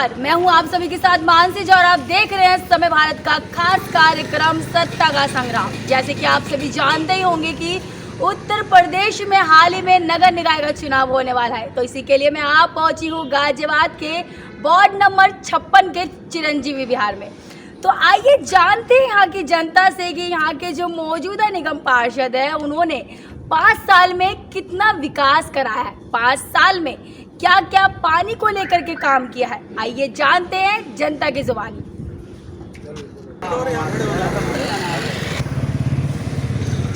नमस्कार, मैं हूं आप सभी के साथ मानसी और आप देख रहे हैं समय भारत का खास कार्यक्रम सत्ता का संग्राम। जैसे कि आप सभी जानते ही होंगे कि उत्तर प्रदेश में हाल ही में नगर निकाय का चुनाव होने वाला है, तो इसी के लिए मैं आप पहुंची हूं गाजियाबाद के वार्ड नंबर 56 के चिरंजीवी विहार में। तो आइए जानते हैं यहाँ की जनता से कि यहाँ के जो मौजूदा निगम पार्षद है उन्होंने 5 साल में कितना विकास कराया है, 5 साल में क्या क्या पानी को लेकर के काम किया है। आइए जानते हैं जनता की जुबानी।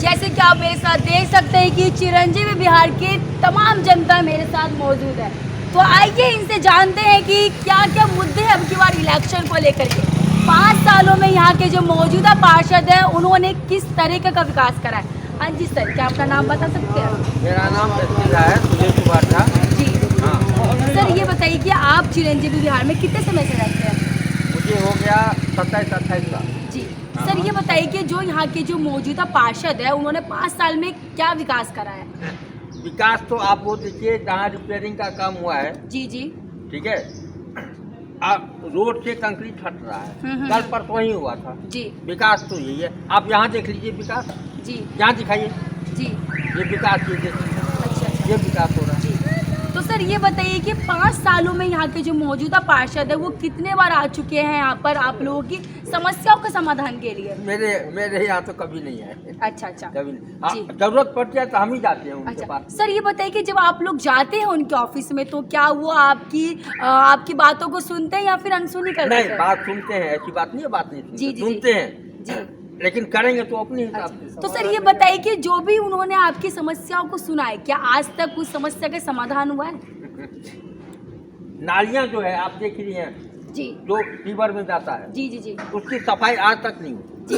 जैसे कि आप मेरे साथ देख सकते हैं कि चिरंजीवी विहार की तमाम जनता मेरे साथ मौजूद है, तो आइए इनसे जानते हैं कि क्या क्या मुद्दे हैं अब की बार इलेक्शन को लेकर के। 5 सालों में यहाँ के जो मौजूदा पार्षद हैं उन्होंने किस तरीके का विकास करा है। हाँ जी सर, क्या अपना नाम बता सकते हैं? मेरा नाम है सुरेश कुमार था जी। हाँ। सर ये बताइए कि आप चिरंजीवी विहार में कितने समय से रहते हैं? मुझे हो गया 27-28 साल। जी। सर ये बताइए कि जो यहाँ के जो मौजूदा पार्षद है उन्होंने 5 साल में क्या विकास करा है? विकास तो आप वो देखिए, जहाँ रिपेयरिंग का काम हुआ है, जी जी। ठीक है, रोड से कंक्रीट हट रहा है, कल परसों ही हुआ था जी। विकास तो यही है। आप यहाँ देख लीजिए विकास, जी यहाँ दिखाइए जी। ये विकास, ये देखिए अच्छा ये विकास हो रहा है। जी। तो सर ये बताइए कि 5 सालों में यहाँ के जो मौजूदा पार्षद है वो कितने बार आ चुके हैं यहाँ पर आप लोगों की समस्याओं के समाधान के लिए? मेरे यहाँ तो कभी नहीं आए। अच्छा अच्छा। कभी नहीं। जी। जरूरत पड़ती है तो हम ही जाते हैं उनके अच्छा पास। सर ये बताइए कि जब आप लोग जाते हैं उनके ऑफिस में तो क्या वो आपकी बातों को सुनते हैं या फिर अनसुनी करते हैं? नहीं, बात सुनते हैं, ऐसी बात नहीं है, बात नहीं जी, सुनते, जी, सुनते जी। हैं जी। लेकिन करेंगे तो अपने हिसाब अच्छा। से। तो सर ये बताइए कि जो भी उन्होंने आपकी समस्याओं को सुना है, क्या आज तक उस समस्या का समाधान हुआ है? नालियां जो है आप देख रही हैं जी जो रिवर में जाता है, जी जी जी उसकी सफाई आज तक नहीं हुई। जी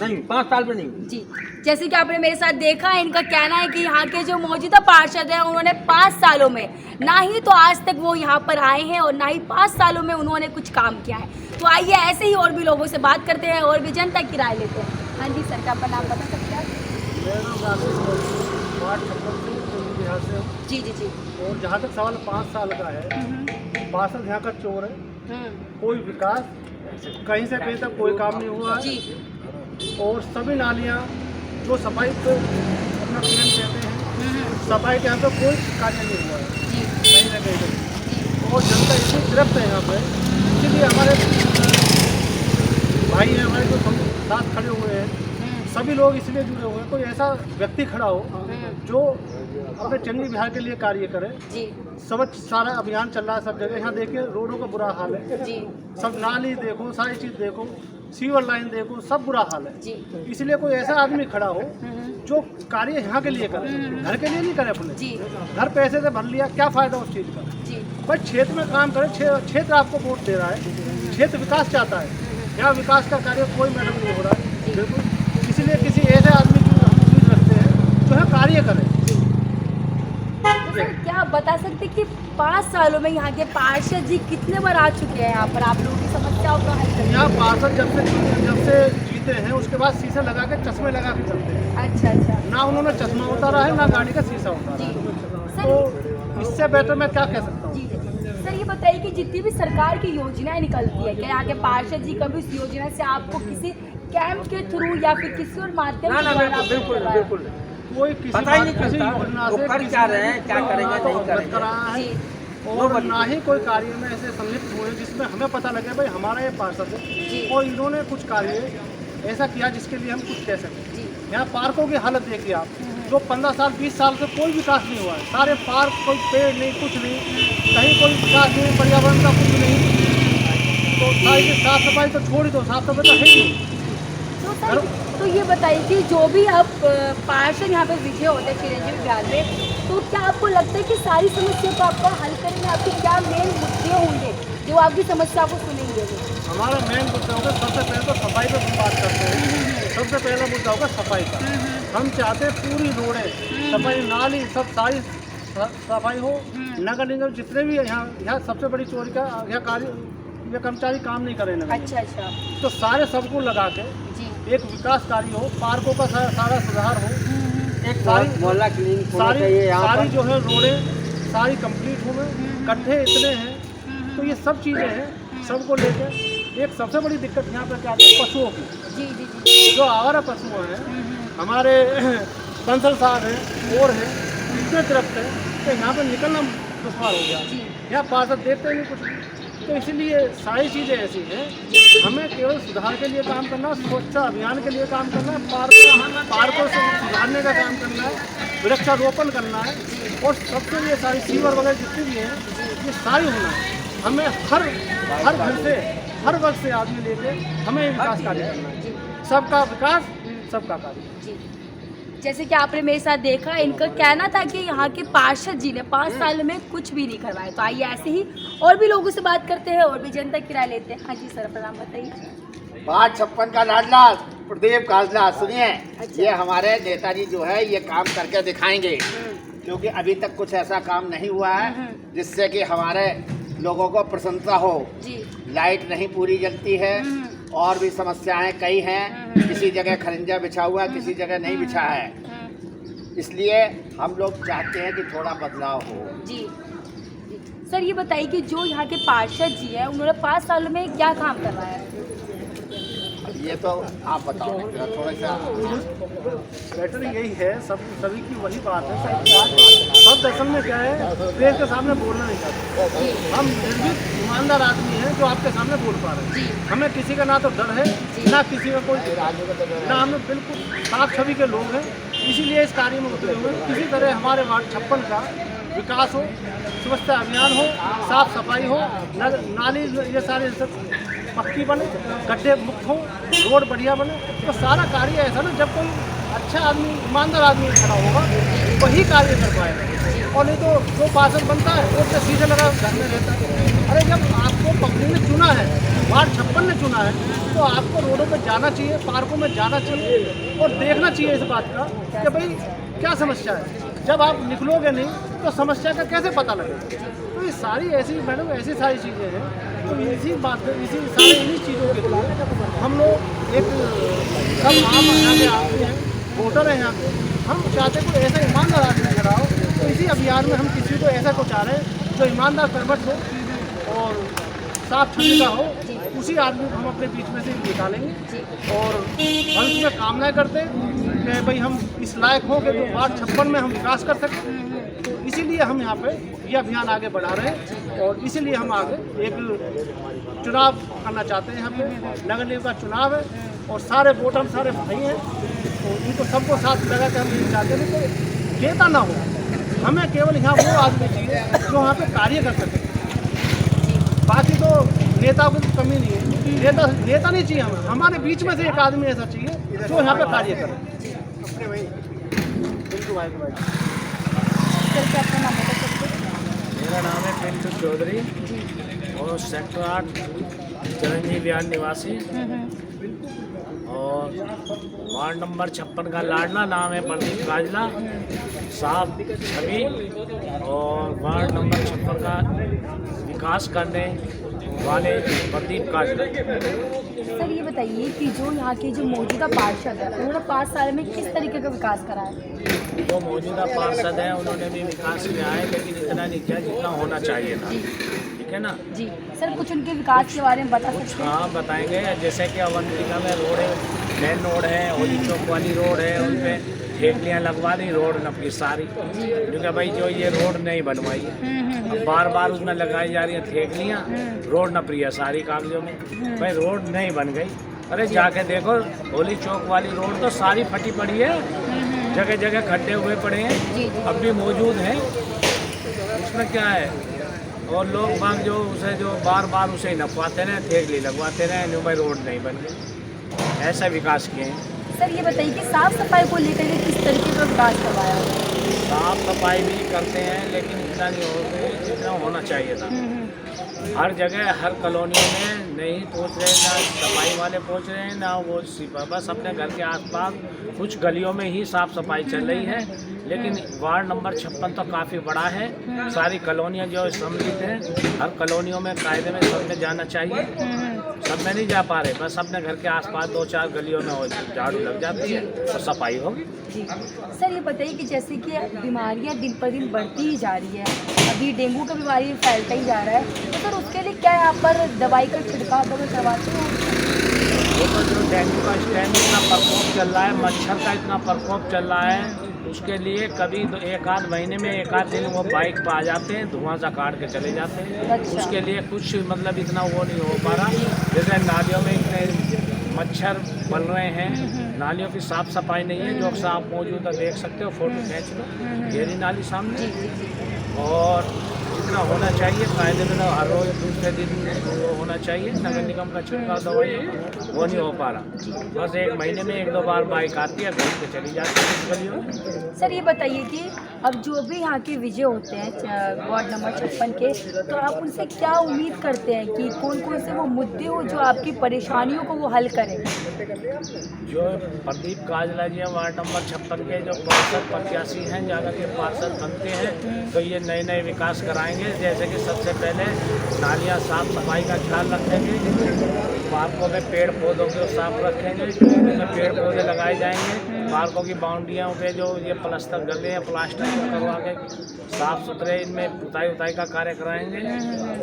नहीं, 5 साल में नहीं हुई। जी। जैसे कि आपने मेरे साथ देखा है, इनका कहना है कि यहाँ के जो मौजूदा पार्षद हैं उन्होंने 5 सालों में ना ही तो आज तक वो यहाँ पर आए हैं और ना ही 5 सालों में उन्होंने कुछ काम किया है। तो आइए ऐसे ही और भी लोगों से बात करते हैं और भी जनता की राय लेते हैं। हाँ जी सर, क्या अपना नाम बता सकते हैं? मेरा नाम राजेश वार्ड 56 से बिहार से हूँ। जी जी जी। और जहाँ तक सवाल 5 साल का है, पार्षद यहाँ का चोर है, कोई विकास कहीं से कहीं तक कोई काम नहीं हुआ है। जी। और सभी नालियाँ जो सफाई को अपना क्लेम कहते हैं, सफाई के यहाँ पे कोई कार्य नहीं हुआ है जी कहीं ना कहीं तक। और जनता इतनी गिरफ्त है यहाँ पे, इसीलिए हमारे भाई हैं हमारे जो साथ खड़े हुए हैं, सभी लोग इसलिए जुड़े हुए हैं। कोई ऐसा व्यक्ति खड़ा हो जो अपने चंगी बिहार के लिए कार्य करे। जी स्वच्छ सारा अभियान चल रहा है सब जगह। यहाँ देखिए रोडों का बुरा हाल है, जी सब नाली देखो, सारी चीज़ देखो, सीवर लाइन देखो, सब बुरा हाल है। जी। इसलिए कोई ऐसा आदमी खड़ा हो जो कार्य यहाँ के लिए करे, घर के लिए नहीं करे अपने। जी घर पैसे से भर लिया, क्या फायदा उस चीज़ का। जी भाई क्षेत्र में काम करे, क्षेत्र आपको वोट दे रहा है, क्षेत्र विकास चाहता है, यहाँ विकास का कार्य कोई मैडम नहीं हो रहा है। बिल्कुल, इसलिए किसी ऐसे आदमी की उम्मीद रखते हैं जो है कार्य करे। तो सर क्या आप बता सकते कि 5 सालों में यहाँ के पार्षद जी कितने बार आ चुके हैं यहाँ पर आप लोगों की समस्याओं का हल करने? यहाँ पार्षद जब से जीते हैं उसके बाद शीशे लगा के, चश्मे लगा के चलते हैं। अच्छा अच्छा। ना उन्होंने चश्मा उतारा है, ना गाड़ी का शीशा उतारा जी है। सर। तो इससे बेटर मैं क्या कह सकता हूँ। जी जी। सर ये बताइए कि जितनी भी सरकार की योजनाएं निकलती है, क्या यहाँ के पार्षद जी कभी उस योजना से आपको किसी कैंप के थ्रू या फिर किसी और माध्यम ना से ना, द्वारा बिल्कुल आपको बिल्कुल करवाया? बिल्कुल कोई किसी पता ही नहीं किसी चलता योजना वो से कर क्या रहे हैं, क्या करेंगे, नहीं करेंगे। करा है। जी और ना ही कोई कार्य में ऐसे संलिप्त हुए जिसमें हमें पता लगे भाई हमारा ये पार्षद जी। है और इन्होंने कुछ कार्य ऐसा किया जिसके लिए हम कुछ कह सकें। जी यहाँ पार्कों की हालत देखिए आप, जो 15 साल 20 साल से कोई विकास नहीं हुआ है। सारे पार्क, कोई पेड़ नहीं, कुछ नहीं, कहीं कोई विकास नहीं, पर्यावरण का कुछ नहीं। तो सारी साफ सफाई तो छोड़ दो, साफ सफाई तो है ही नहीं। तो सर तो ये बताइए कि जो भी अब पार्षद यहाँ पे विजय होते हैं चिरंजीवी विहार में, तो क्या आपको लगता है कि सारी समस्या को आपका हल करेंगे? आपके क्या मेन मुद्दे होंगे जो आपकी समस्या को सुनेंगे? हमारा मेन मुद्दा होगा, सबसे पहले तो सफाई पर हम बात करते हैं। सबसे पहला मुद्दा होगा सफाई का। हम चाहते हैं पूरी रोडें सफाई, नाली सब सारी सफाई हो। नगर निगम जितने भी यहाँ सबसे बड़ी चोरी का यह कार्य, ये कर्मचारी काम नहीं करे नगर निगम। अच्छा अच्छा। तो सारे सबको लगा के जी एक विकास कार्य हो, पार्कों का सारा सुधार हो, एक सारी मोहल्ला क्लिनिक होना चाहिए यहाँ सारी पर। जो है रोडें सारी कंप्लीट हो गए। गड्ढे इतने हैं, तो ये सब चीज़ें हैं सबको लेकर एक सबसे बड़ी दिक्कत यहाँ पे क्या आती है, पशुओं की। जी जी जी। जो आवारा पशु हैं, हमारे बंसल साहब हैं और हैं, इतने दरख्त हैं कि यहाँ पे निकलना दुश्वार हो गया। यहाँ पार्षद देखते नहीं कुछ भी। तो इसीलिए सारी चीज़ें ऐसी हैं, हमें केवल सुधार के लिए काम करना, स्वच्छता अभियान के लिए काम करना है, पार्कों से सुधारने का काम करना है, वृक्षारोपण करना है, और सबसे ये सारी सीवर वगैरह जितनी भी हैं ये सारी होना है। हमें हर घर से हर वर्ग से आदमी लेके हमें विकास कार्य करना है। सबका विकास सबका कार्य। जैसे कि आपने मेरे साथ देखा, इनका कहना था कि यहाँ के पार्षद जी ने 5 साल में कुछ भी नहीं करवाया। तो आइए ऐसे ही और भी लोगों से बात करते हैं और भी जनता की राय लेते हैं। हाँ जी सर, प्रणाम, बताइए। वार्ड 56 का लाडला प्रदीप काजला, सुनिए। अच्छा। ये हमारे नेताजी जो है ये काम करके दिखाएंगे, क्योंकि अभी तक कुछ ऐसा काम नहीं हुआ है जिससे कि हमारे लोगों को प्रसन्नता हो। जी। लाइट नहीं पूरी जलती है और भी समस्याएं कई हैं। किसी जगह खरिंजा बिछा हुआ है, किसी जगह नहीं बिछा है। इसलिए हम लोग चाहते हैं कि थोड़ा बदलाव हो। जी। सर ये बताइए कि जो यहाँ के पार्षद जी हैं उन्होंने 5 सालों में क्या काम करवाया है? ये तो आप बताओ थोड़ा सा। बेटर यही है, सभी की वही बात है। सब दरअसल में क्या है, प्रेस के सामने बोलना नहीं चाहते। हम निर्भीक ईमानदार आदमी हैं जो आपके सामने बोल पा रहे हैं। हमें किसी का ना तो डर है, ना किसी का कोई, ना हमें बिल्कुल साफ छवि के लोग हैं। इसीलिए इस कार्य में उतरे हुए। किसी तरह हमारे वार्ड 56 का विकास हो, स्वच्छता अभियान हो, साफ सफाई हो, नाली ये सारे पक्की बने, गड्ढे मुक्त हो, रोड बढ़िया बने। तो सारा कार्य ऐसा ना, जब कोई अच्छा आदमी, ईमानदार आदमी खड़ा होगा वही कार्य कर पाएगा। और नहीं तो जो पार्षद बनता है वो तो सीधे लगा घर में रहता है। अरे जब आपको पब्लिक ने चुना है, वार्ड 56 ने चुना है, तो आपको रोडों पर जाना चाहिए, पार्कों में जाना चाहिए और देखना चाहिए इस बात का कि भाई क्या समस्या है। जब आप निकलोगे नहीं तो समस्या का कैसे पता लगेगा? तो ये सारी ऐसी मैडम ऐसी सारी चीज़ें हैं। तो इसी बात पे, इन्हीं चीज़ों के लिए हम लोग एक सब आम आदमी हैं, वोटर हैं यहाँ पे। हम चाहते कोई ऐसा ईमानदार आदमी खड़ा हो। तो इसी अभियान में हम किसी को ऐसा को चाह रहे हैं जो ईमानदार कर्मठ हो और साफ छवि का हो। उसी आदमी को हम अपने बीच में से निकालेंगे और भविष्य में कामना करते हैं कि भाई हम इस लायक हों कि जो वार्ड 56 में हम विकास कर सकें। तो इसीलिए हम यहाँ पे ये अभियान आगे बढ़ा रहे हैं और इसीलिए हम आगे एक चुनाव करना चाहते हैं। यहाँ पे नगर निगम का चुनाव है और सारे वोटर सारे भाई हैं, तो इनको सबको साथ लगा के हम ये चाहते हैं कि नेता ना हो, हमें केवल यहाँ वो आदमी चाहिए जो यहाँ पे कार्य कर सके। बाकी तो नेता को कमी नहीं है, नेता नहीं चाहिए हमें। हमारे बीच में से एक आदमी ऐसा चाहिए जो यहाँ पे कार्य करे। मेरा नाम है पिंटू चौधरी और सेक्टर 8 चिरंजीवी विहार निवासी और वार्ड नंबर 56 का लाडला, नाम है प्रदीप काजला साहब छवि, और वार्ड नंबर 56 का विकास करने वाले प्रदीप काजला। सर ये बताइए कि जो यहाँ के जो मौजूदा पार्षद है उन्होंने 5 साल में किस तरीके का विकास करा है? जो मौजूदा पार्षद हैं उन्होंने भी विकास किया है, लेकिन इतना नहीं किया जितना होना चाहिए था। ठीक है ना जी। सर कुछ उनके विकास के बारे में बता सकते हैं? हाँ बताएंगे। जैसे कि अवंतिका में रोड है, मेन रोड है, होली चौक वाली रोड है, उन पर ठेकलियाँ लगवा दी, रोड नपी सारी, क्योंकि भाई जो ये रोड नहीं बनवाई है, अब बार बार उसमें लगाई जा रही है ठेकलियाँ, रोड नपी है सारी कागजों में, भाई रोड नहीं बन गई। अरे जाके देखो होली चौक वाली रोड तो सारी फटी पड़ी है, जगह जगह खड्डे हुए पड़े हैं, अब भी मौजूद हैं। उसमें क्या है, और लोग बाग जो उसे जो बार बार उसे नपवाते रहे, ठेकली लगवाते रहे, भाई रोड नहीं बन गई। ऐसा विकास किए हैं। सर ये बताइए कि साफ सफाई को लेकर के किस तरीके का विकास करवाया है? साफ सफाई भी करते हैं, लेकिन इतना नहीं हो गई जितना होना चाहिए था। हर जगह हर कॉलोनियों में नहीं पहुंच रहे, ना सफाई वाले पहुंच रहे हैं, ना वो सिपा। बस अपने घर के आसपास कुछ गलियों में ही साफ सफाई चल रही है, लेकिन वार्ड नंबर 56 तो काफ़ी बड़ा है। सारी कॉलोनियाँ जो सम्मिलित हैं, हर कॉलोनियों में कायदे में सबने जाना चाहिए सब में नहीं जा पा रहे, बस अपने घर के आसपास 2-4 गलियों में झाड़ू लग जाती है तो सफाई होगी। जी सर, ये बताइए कि जैसे कि बीमारियां दिन पर दिन बढ़ती ही जा रही है, अभी डेंगू का बीमारी फैलता ही जा रहा है, तो सर उसके लिए क्या यहाँ पर दवाई का छिड़काव वगैरह करवाते हैं? वो तो जो डेंगू का इस टाइम इतना प्रकोप चल रहा है, मच्छर का इतना प्रकोप चल रहा है, उसके लिए कभी एक आध महीने में एक आध दिन वो बाइक पर आ जाते हैं, धुआं सा काट के चले जाते हैं। अच्छा। उसके लिए कुछ मतलब इतना वो नहीं हो पा रहा। जैसे नालियों में इतने मच्छर पल रहे हैं, नालियों की साफ सफाई नहीं है, जो अक्सर आप मौजूद है देख सकते हो, फोटो खींच लो, घेरी नाली सामने। और जितना होना चाहिए कायदे में हर रोज दूसरे दिन वो होना चाहिए, नगर निगम का छिड़काव दवाई वो नहीं हो पा रहा। बस एक महीने में 1-2 बार बाइक आती है, घर पे चली जाती है इस गलियों में। सर ये बताइए कि अब जो भी यहाँ के विजय होते हैं वार्ड नंबर 56 के, तो आप उनसे क्या उम्मीद करते हैं कि कौन कौन से वो मुद्दे हो जो आपकी परेशानियों को वो हल करें? जो प्रदीप काजला जी हैं वार्ड नंबर 56 के, जो पार्षद प्रत्याशी हैं, जाकर के पार्षद बनते हैं तो ये नए नए विकास कराएंगे। जैसे कि सबसे पहले नालियाँ साफ सफाई का ख्याल रखेंगे, पार्कों में पेड़ पौधों को साफ रखेंगे, उनमें पेड़ पौधे लगाए जाएंगे, पार्कों की बाउंड्रियों पे जो ये प्लास्टर गले हैं प्लास्टर करवा के साफ सुथरे इनमें पुताई उताई का कार्य कराएंगे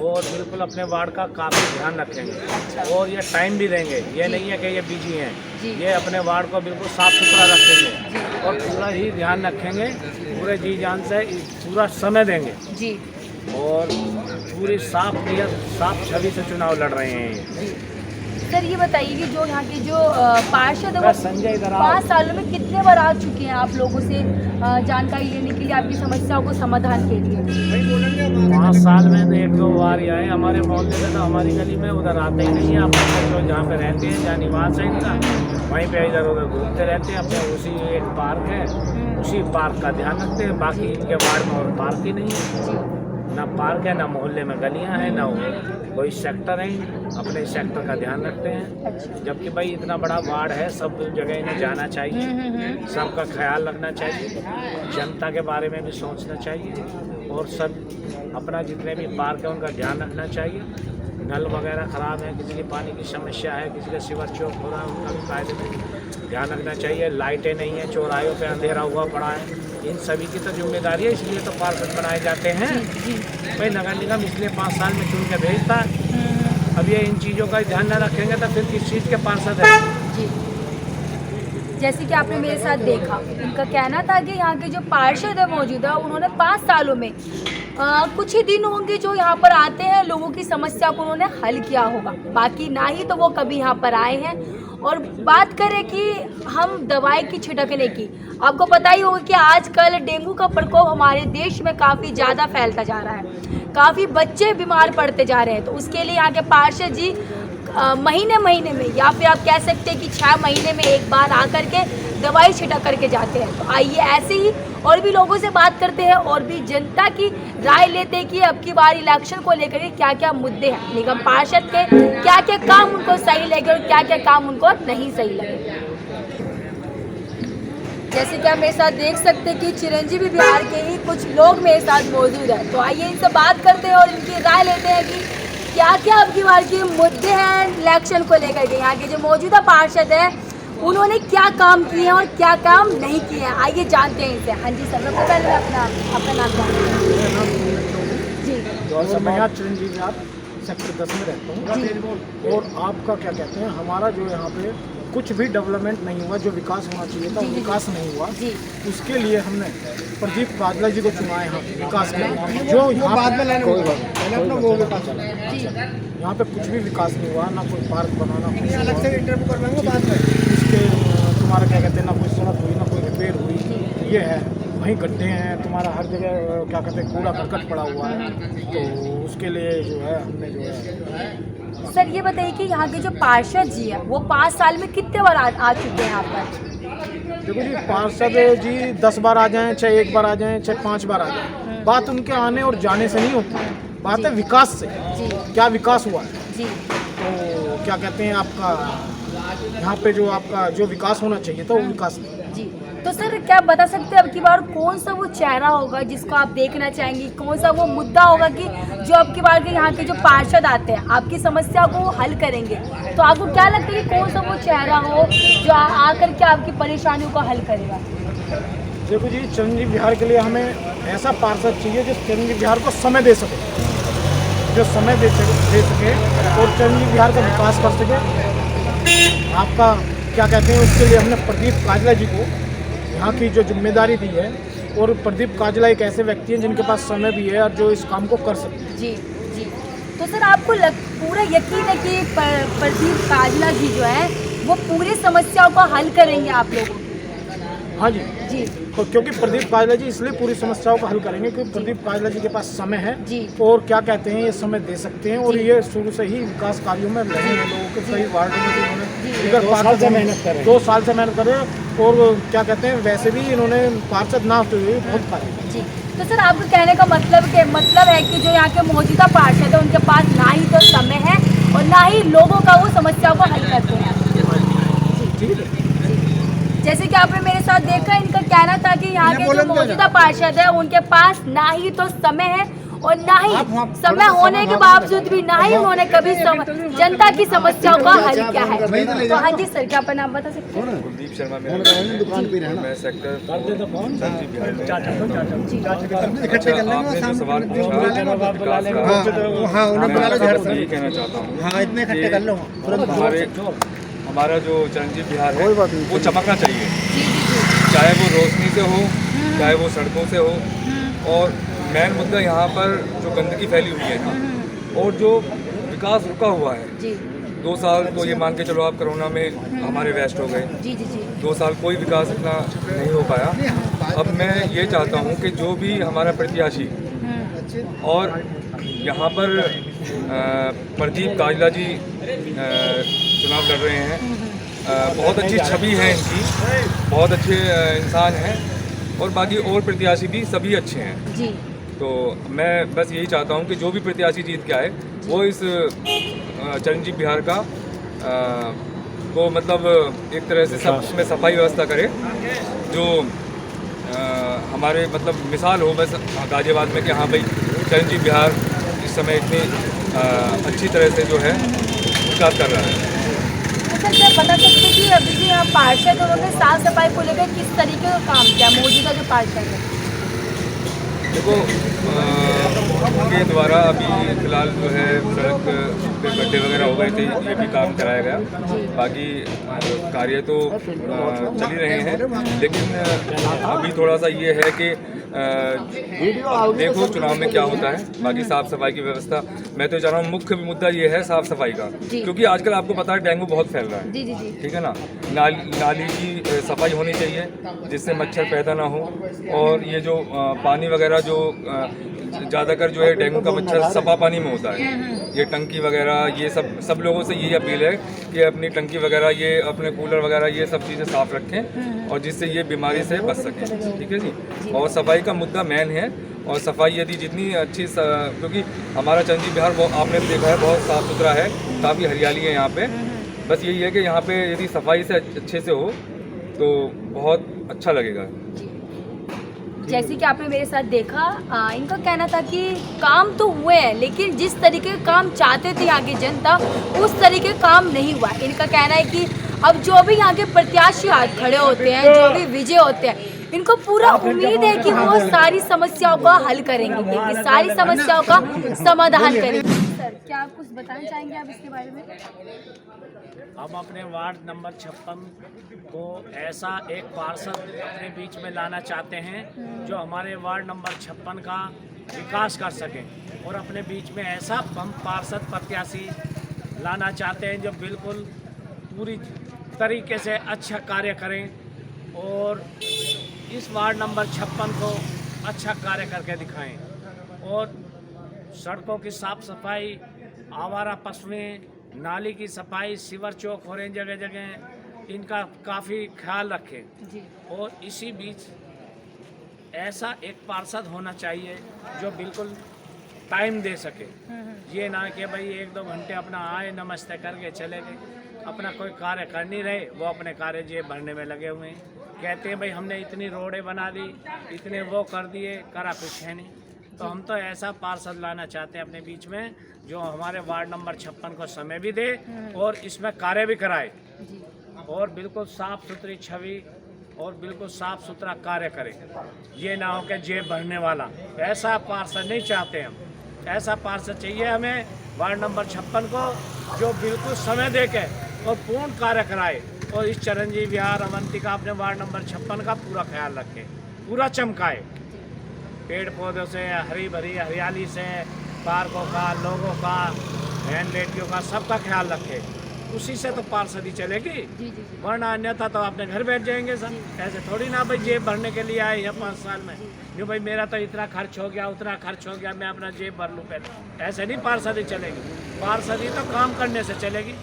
और बिल्कुल अपने वार्ड का काफ़ी ध्यान रखेंगे और ये टाइम भी देंगे। ये नहीं है कि ये बिजी हैं, ये अपने वार्ड को बिल्कुल साफ सुथरा रखेंगे और पूरा ही ध्यान रखेंगे, पूरे जी जान से पूरा समय देंगे जी। और पूरी साफ नियत साफ छवि से चुनाव लड़ रहे हैं। सर ये बताइए कि जो यहाँ के जो पार्षद है वो संजय दराव 5 सालों में कितने बार आ चुके हैं आप लोगों से जानकारी लेने के लिए, आपकी समस्याओं को समाधान के लिए? 5 साल में 1-2 बार ही आए। हमारे मोहल्ले में तो हमारी गली में उधर आते ही नहीं है। आप जो जहाँ पे रहते हैं, जहाँ निवास है इनका, वहीं पे इधर उधर घूमते रहते हैं। अपने उसी एक पार्क है, उसी पार्क का ध्यान रखते हैं। बाकी इनके वार्ड में और पार्क ही नहीं है, ना पार्क है, ना मोहल्ले में गलियां हैं, ना कोई सेक्टर है। अपने सेक्टर का ध्यान रखते हैं। जबकि भाई इतना बड़ा वार्ड है, सब जगह इन्हें जाना चाहिए, सबका ख्याल रखना चाहिए, जनता के बारे में भी सोचना चाहिए और सब अपना जितने भी पार्क है उनका ध्यान रखना चाहिए। नल वगैरह ख़राब है, किसी की पानी की समस्या है, किसी का सीवर चौक हो रहा है, उनका भी कायदे में ध्यान रखना चाहिए। लाइटें नहीं हैं, चौराहों पे अंधेरा हुआ पड़ा है, इन सभी की तो जिम्मेदारी है, इसलिए तो पार्षद बनाए जाते हैं। भाई नगर निगम इसलिए 5 साल में चुन के भेजता है। अब ये इन चीज़ों का ध्यान न रखेंगे तो फिर किस चीज़ के पार्षद है? जी, जैसे कि आपने मेरे साथ देखा, उनका कहना था कि यहाँ के जो पार्षद है मौजूदा, उन्होंने 5 सालों में कुछ ही दिन होंगे जो यहाँ पर आते हैं, लोगों की समस्या को उन्होंने हल किया होगा, बाकी ना ही तो वो कभी यहाँ पर आए हैं। और बात करें कि हम दवाई की छिड़कने की, आपको पता ही होगा कि आजकल डेंगू का प्रकोप हमारे देश में काफ़ी ज़्यादा फैलता जा रहा है, काफ़ी बच्चे बीमार पड़ते जा रहे हैं। तो उसके लिए यहाँ के पार्षद जी महीने में, या फिर आप कह सकते हैं कि 6 महीने में एक बार आकर के दवाई छिड़क करके जाते हैं। तो आइए ऐसे ही और भी लोगों से बात करते हैं और भी जनता की राय लेते हैं कि अब की बार इलेक्शन को लेकर के क्या क्या मुद्दे हैं, निगम पार्षद के क्या क्या काम उनको सही लगे और क्या क्या काम उनको नहीं सही लगे। जैसे कि आप मेरे साथ देख सकते हैं कि चिरंजीवी बिहार के ही कुछ लोग मेरे साथ मौजूद हैं, तो आइए इनसे बात करते हैं और इनकी राय लेते हैं कि क्या क्या अब की बार के मुद्दे हैं इलेक्शन को लेकर के। यहाँ के जो मौजूदा पार्षद हैं उन्होंने क्या काम किए हैं और क्या काम नहीं किए हैं, आइए जानते हैं इनसे। हाँ जी सर, सबसे पहले अपना नाम जी। और मैं यहाँ चिरंजीवी बिहार सेक्टर 10 में रहता हूँ। और आपका क्या कहते हैं, हमारा जो यहाँ पे कुछ भी डेवलपमेंट नहीं हुआ, जो विकास होना चाहिए था वो विकास नहीं हुआ। उसके लिए हमने प्रदीप काजला जी को चुना है यहाँ विकास के लिए। जो यहाँ बाद में यहाँ पे कुछ भी विकास नहीं हुआ, ना कोई पार्क बनाना, कुछ अलग से इंटरव्यू करवाएंगे बाद में। इसके तुम्हारा क्या कहते हैं, ना कोई सड़क हुई, ना कोई रिपेयर हुई, ये है। वहीं गड्ढे हैं, तुम्हारा हर जगह क्या कहते हैं कूड़ा करकट पड़ा हुआ है। तो उसके लिए जो है हमने जो है। सर ये बताइए कि यहाँ के जो पार्षद जी है वो 5 साल में कितने बार आ चुके हैं यहाँ पर? देखो जी, पार्षद जी 10 बार आ जाएं, चाहे 1 बार आ जाएं, चाहे 5 बार आ जाएं, बात उनके आने और जाने से नहीं होती है, बात है विकास से। क्या विकास हुआ है जी। तो क्या कहते हैं आपका यहाँ पे जो आपका जो विकास होना चाहिए था वो विकास नहीं। जी तो सर क्या बता सकते हैं अब की बार कौन सा वो चेहरा होगा जिसको आप देखना चाहेंगे, कौन सा वो मुद्दा होगा कि जो अब की बार के यहाँ के जो पार्षद आते हैं आपकी समस्या को हल करेंगे, तो आपको क्या लगता है कि कौन सा वो चेहरा हो जो आकर के आपकी परेशानियों को हल करेगा? देखो जी, चिरंजीव बिहार के लिए हमें ऐसा पार्षद चाहिए जो चिरंजीव बिहार को समय दे सके, जो समय दे सके और चिरंजीव बिहार का विकास कर सके। आपका क्या कहते हैं, उसके लिए हमने प्रदीप काजला जी को यहाँ की जो जिम्मेदारी दी है, और प्रदीप काजला एक ऐसे व्यक्ति हैं जिनके पास समय भी है और जो इस काम को कर सकते हैं। जी जी। तो सर आपको पूरा यकीन है कि प्रदीप काजला जी जो है वो पूरी समस्याओं को हल करेंगे आप लोगों की? हाँ जी जी। तो क्योंकि प्रदीप काजला जी इसलिए पूरी समस्याओं को हल करेंगे क्योंकि प्रदीप काजला जी के पास समय है जी। और क्या कहते हैं, ये समय दे सकते हैं और ये शुरू से ही विकास कार्यों में रहे हैं। लोगों के सही वार्ड में भी इन्होंने 2 साल से मेहनत करे और क्या कहते हैं, वैसे भी इन्होंने पार्षद ना होते हुए बहुत पाए। जी। तो सर आपको कहने का मतलब है कि जो यहाँ के मौजूदा पार्षद है उनके पास ना ही तो समय है और ना ही लोगों का वो समस्याओं को हल करते हैं। जैसे कि आपने मेरे साथ देखा, इनका कहना था कि यहाँ के जो मौजूदा पार्षद है उनके पास ना ही तो समय है और ना ही समय होने के बावजूद भी ना ही उन्होंने कभी जनता की समस्याओं का हल किया है। तो हाँ जी सर, क्या अपना नाम बता सकते हैं? कुलदीप शर्मा दुकान पे रहना, मैं सेक्टर चिरंजीव बिहार में। आपने जो सवाल पूछा, यही कहना चाहता हूँ, हमारा जो चिरंजीव बिहार है वो चमकना चाहिए, चाहे वो रोशनी से हो, चाहे वो सड़कों से हो। और मेन मुद्दा यहाँ पर जो गंदगी फैली हुई है ना, और जो विकास रुका हुआ है। 2 साल तो ये मान के चलो आप, कोरोना में हमारे वेस्ट हो गए। 2 साल कोई विकास इतना नहीं हो पाया। अब मैं ये चाहता हूँ कि जो भी हमारा प्रत्याशी और यहाँ पर प्रदीप काजला जी चुनाव लड़ रहे हैं, बहुत अच्छी छवि है इनकी, बहुत अच्छे इंसान हैं और बाकी और प्रत्याशी भी सभी अच्छे हैं जी। तो मैं बस यही चाहता हूँ कि जो भी प्रत्याशी जीत के आए वो इस चिरंजीव बिहार का को मतलब एक तरह से सब में सफाई व्यवस्था करे, जो हमारे मतलब मिसाल हो बस गाजियाबाद में कि हाँ भाई चिरंजीव बिहार इस समय इतनी अच्छी तरह से जो है विकास कर रहा है। अच्छा, क्या बता सकते हैं कि अभी जो यहाँ पार्षद उन्होंने साफ सफाई को लेकर किस तरीके का काम किया, मौजूदा जो पार्षद है? देखो, उनके द्वारा अभी फिलहाल जो है सड़क पे गड्ढे वगैरह हो गए थे, ये भी काम कराया गया। बाकी कार्य तो चल ही रहे हैं, लेकिन अभी थोड़ा सा ये है कि देखो चुनाव में क्या होता है। बाकी साफ सफाई की व्यवस्था मैं तो चाह रहा हूँ, मुख्य मुद्दा ये है साफ सफाई का, क्योंकि आजकल आपको पता है डेंगू बहुत फैल रहा है। ठीक है ना, नाली की सफाई होनी चाहिए जिससे मच्छर पैदा ना हो, और ये जो पानी वगैरह जो ज़्यादातर जो है डेंगू का मच्छर सफा पानी में होता है, ये टंकी वगैरह ये सब लोगों से यही अपील है कि अपनी टंकी वगैरह ये अपने कूलर वगैरह ये सब चीज़ें साफ रखें और जिससे ये बीमारी से बच सकें। ठीक है जी। और सफाई का मुद्दा मेन है, और सफाई यदि जितनी अच्छी क्योंकि हमारा चिरंजीव बिहार आपने देखा है बहुत साफ़ सुथरा है, काफ़ी हरियाली है यहाँ पे। बस यही है कि यहाँ पे यदि सफाई से अच्छे से हो तो बहुत अच्छा लगेगा। जैसे कि आपने मेरे साथ देखा, इनका कहना था कि काम तो हुए हैं लेकिन जिस तरीके का काम चाहते थे यहाँ की जनता उस तरीके का काम नहीं हुआ। इनका कहना है कि अब जो भी यहाँ के प्रत्याशी आज खड़े होते हैं, जो भी विजय होते हैं, इनको पूरा उम्मीद है कि वो सारी समस्याओं का हल करेंगे, कि सारी समस्याओं का समाधान करेंगे। सर, क्या आप कुछ बताना चाहेंगे आप इसके बारे में? हम अपने वार्ड नंबर 56 को ऐसा एक पार्षद अपने बीच में लाना चाहते हैं जो हमारे वार्ड नंबर 56 का विकास कर सके, और अपने बीच में ऐसा हम पार्षद प्रत्याशी लाना चाहते हैं जो बिल्कुल पूरी तरीके से अच्छा कार्य करें और इस वार्ड नंबर 56 को अच्छा कार्य करके दिखाएं, और सड़कों की साफ सफाई, आवारा पशुएं, नाली की सफाई, सीवर चौक हो रहे हैं जगह जगह, इनका काफ़ी ख्याल रखें। और इसी बीच ऐसा एक पार्षद होना चाहिए जो बिल्कुल टाइम दे सके, ये ना कि भाई 1-2 घंटे अपना आए नमस्ते करके चले गए, अपना कोई कार्य कर नहीं रहे, वो अपने कार्य जेब भरने में लगे हुए हैं। कहते हैं भाई हमने इतनी रोडें बना दी, इतने वो कर दिए, करा कुछ है नहीं। तो हम तो ऐसा पार्षद लाना चाहते हैं अपने बीच में जो हमारे वार्ड नंबर 56 को समय भी दे और इसमें कार्य भी कराए और बिल्कुल साफ सुथरी छवि और बिल्कुल साफ सुथरा कार्य करे। ये ना हो कि जेब भरने वाला, ऐसा पार्षद नहीं चाहते हम। ऐसा पार्षद चाहिए हमें वार्ड नंबर 56 को जो बिल्कुल समय दे के और पूर्ण कार्य कराए और इस चिरंजीवी विहार अवंतिका अपने वार्ड नंबर 56 का पूरा ख्याल रखे, पूरा चमकाए, पेड़ पौधों से, हरी भरी हरियाली से, पार्कों का, लोगों का, बहन बेटियों का, सबका ख्याल रखे। उसी से तो पार्षदी चलेगी, वरना अन्यथा तो अपने घर बैठ जाएंगे सब। ऐसे थोड़ी ना भाई जेब भरने के लिए आए हैं 5 साल में, जो भाई मेरा तो इतना खर्च हो गया, उतना खर्च हो गया, मैं अपना जेब भर लूँ पहले। ऐसे नहीं पार्षदी चलेगी। पार्षदी तो काम करने से चलेगी,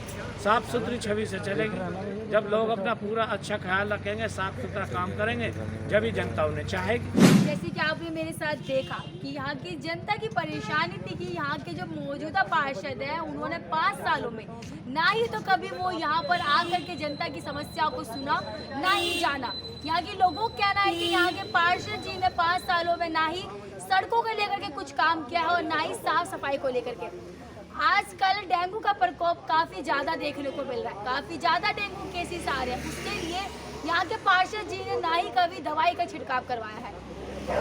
साफ सुथरी छवि से चलेगी। जब लोग अपना पूरा अच्छा ख्याल रखेंगे, साफ सुथरा काम करेंगे, जब ही जनता उन्हें चाहेगी। जैसे कि आपने मेरे साथ देखा कि यहाँ की जनता की परेशानी थी कि यहाँ के जो मौजूदा पार्षद हैं उन्होंने 5 सालों में ना ही तो कभी वो यहाँ पर आकर के जनता की समस्याओं को सुना, ना ही जाना। यहाँ के लोगों का कहना है कि यहाँ के पार्षद जी ने 5 सालों में ना ही सड़कों को लेकर के कुछ काम किया है और ना ही साफ सफाई को लेकर के। आजकल डेंगू का प्रकोप काफी ज्यादा देखने को मिल रहा है, काफी ज्यादा डेंगू केसेस आ रहे हैं। उसके लिए यहाँ के पार्षद जी ने ना ही कभी दवाई का छिड़काव करवाया है।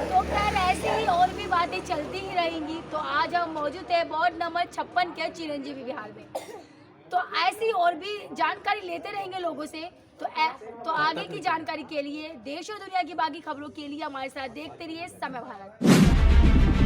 तो खैर ऐसे ही और भी बातें चलती ही रहेंगी। तो आज हम मौजूद है वार्ड नंबर 56 के चिरंजीवी विहार में, तो ऐसी और भी जानकारी लेते रहेंगे लोगों से। तो आगे की जानकारी के लिए, देश और दुनिया की बाकी खबरों के लिए हमारे साथ देखते रहिए समय भारत।